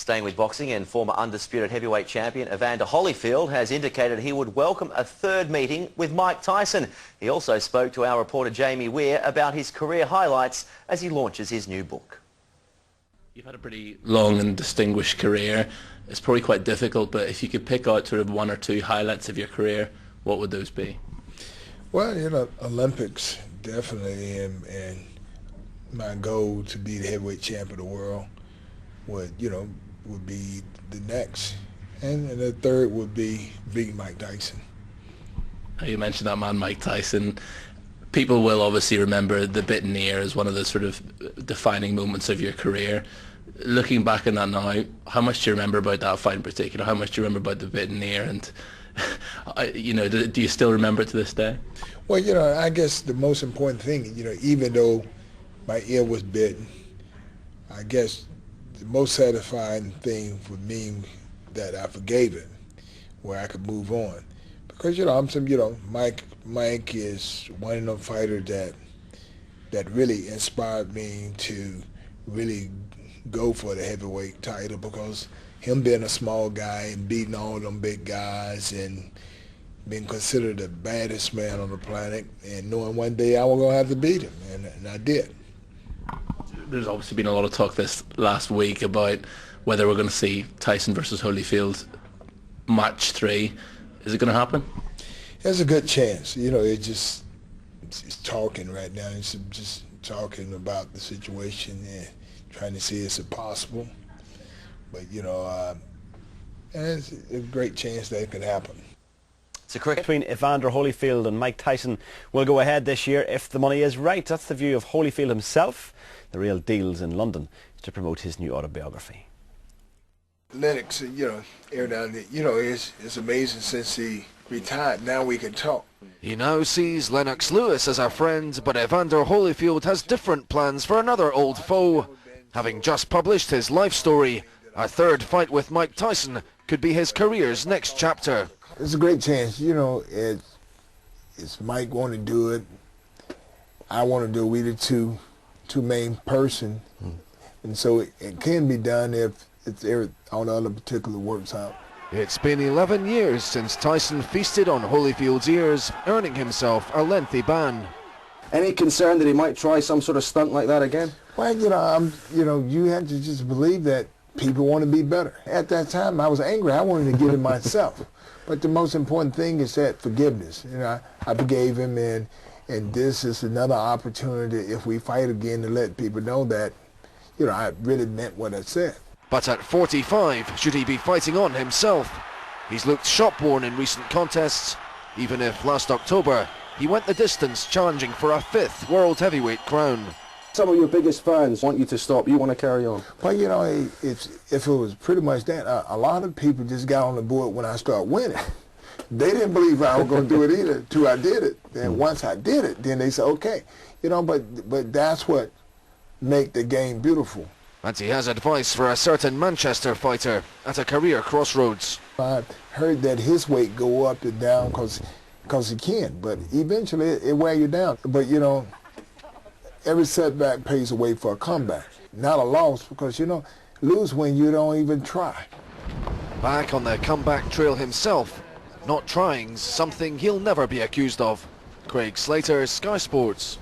Staying with boxing, and former undisputed heavyweight champion Evander Holyfield has indicated he would welcome a third meeting with Mike Tyson. He also spoke to our reporter Jamie Weir about his career highlights as he launches his new book. You've had a pretty long and distinguished career. It's probably quite difficult, but if you could pick out sort of one or two highlights of your career, what would those be? Well, Olympics definitely, and my goal to be the heavyweight champ of the world would be the next, and the third would be beating Mike Tyson. You mentioned that man, Mike Tyson. People will obviously remember the bitten ear as one of the sort of defining moments of your career. Looking back on that now, how much do you remember about that fight in particular? How much do you remember about the bitten ear? And do you still remember it to this day? Well, I guess the most important thing, even though my ear was bitten, I guess the most satisfying thing for me that I forgave him, where I could move on, because Mike is one of them fighters that really inspired me to really go for the heavyweight title, because him being a small guy and beating all them big guys and being considered the baddest man on the planet, and knowing one day I was going to have to beat him, and I did. There's obviously been a lot of talk this last week about whether we're going to see Tyson versus Holyfield match 3. Is it going to happen? There's a good chance. It's talking right now. It's just talking about the situation and trying to see if it's possible. But, and it's a great chance that it could happen. So cricket between Evander Holyfield and Mike Tyson will go ahead this year if the money is right. That's the view of Holyfield himself. The real deal's in London to promote his new autobiography. Lennox, air down there, it's amazing since he retired. Now we can talk. He now sees Lennox Lewis as a friend, but Evander Holyfield has different plans for another old foe. Having just published his life story, a third fight with Mike Tyson could be his career's next chapter. It's a great chance. It's Mike want to do it. I want to do it. We the two main person, and so it can be done if all the other particular works out. It's been 11 years since Tyson feasted on Holyfield's ears, earning himself a lengthy ban. Any concern that he might try some sort of stunt like that again? Well, you have to just believe that people want to be better. At that time, I was angry. I wanted to get it myself. But the most important thing is that forgiveness. I forgave him, and this is another opportunity, if we fight again, to let people know that, I really meant what I said. But at 45, should he be fighting on himself? He's looked shop-worn in recent contests, even if last October he went the distance challenging for a 5th world heavyweight crown. Some of your biggest fans want you to stop. You want to carry on. Well, if it was pretty much that, a lot of people just got on the board when I started winning. They didn't believe I was going to do it either until I did it. And once I did it, then they said, okay. But that's what make the game beautiful. And he has advice for a certain Manchester fighter at a career crossroads. I heard that his weight go up and down because he can, but eventually it wear you down. But, every setback pays the way for a comeback, not a loss, because, lose when you don't even try. Back on the comeback trail himself, not trying's something he'll never be accused of. Craig Slater, Sky Sports.